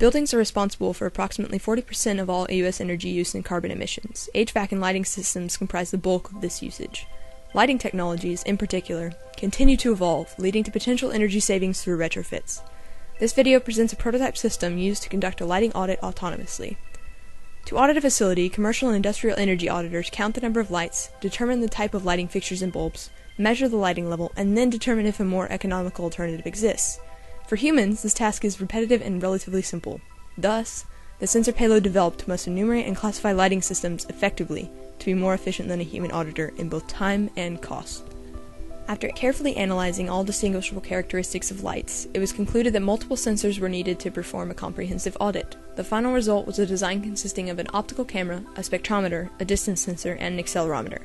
Buildings are responsible for approximately 40% of all U.S. energy use and carbon emissions. HVAC and lighting systems comprise the bulk of this usage. Lighting technologies, in particular, continue to evolve, leading to potential energy savings through retrofits. This video presents a prototype system used to conduct a lighting audit autonomously. To audit a facility, commercial and industrial energy auditors count the number of lights, determine the type of lighting fixtures and bulbs, measure the lighting level, and then determine if a more economical alternative exists. For humans, this task is repetitive and relatively simple. Thus, the sensor payload developed must enumerate and classify lighting systems effectively to be more efficient than a human auditor in both time and cost. After carefully analyzing all distinguishable characteristics of lights, it was concluded that multiple sensors were needed to perform a comprehensive audit. The final result was a design consisting of an optical camera, a spectrometer, a distance sensor, and an accelerometer.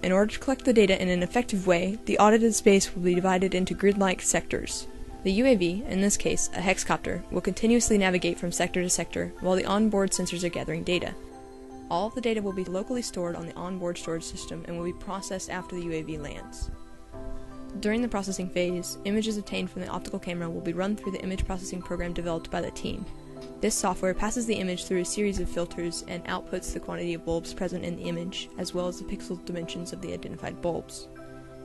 In order to collect the data in an effective way, the audited space will be divided into grid-like sectors. The UAV, in this case a hexcopter, will continuously navigate from sector to sector while the onboard sensors are gathering data. All of the data will be locally stored on the onboard storage system and will be processed after the UAV lands. During the processing phase, images obtained from the optical camera will be run through the image processing program developed by the team. This software passes the image through a series of filters and outputs the quantity of bulbs present in the image, as well as the pixel dimensions of the identified bulbs.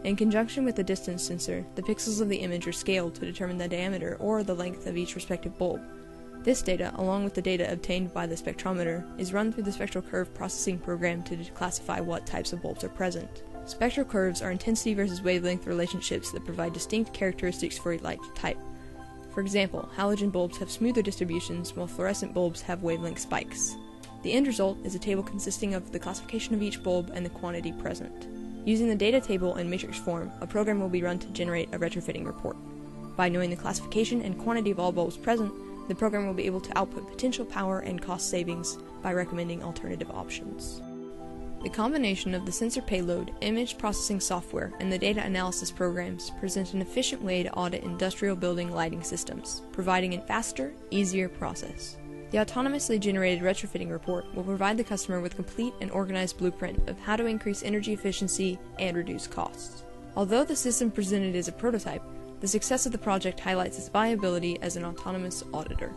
In conjunction with the distance sensor, the pixels of the image are scaled to determine the diameter or the length of each respective bulb. This data, along with the data obtained by the spectrometer, is run through the spectral curve processing program to classify what types of bulbs are present. Spectral curves are intensity versus wavelength relationships that provide distinct characteristics for a light type. For example, halogen bulbs have smoother distributions, while fluorescent bulbs have wavelength spikes. The end result is a table consisting of the classification of each bulb and the quantity present. Using the data table in matrix form, a program will be run to generate a retrofitting report. By knowing the classification and quantity of all bulbs present, the program will be able to output potential power and cost savings by recommending alternative options. The combination of the sensor payload, image processing software, and the data analysis programs present an efficient way to audit industrial building lighting systems, providing a faster, easier process. The autonomously generated retrofitting report will provide the customer with a complete and organized blueprint of how to increase energy efficiency and reduce costs. Although the system presented is a prototype, the success of the project highlights its viability as an autonomous auditor.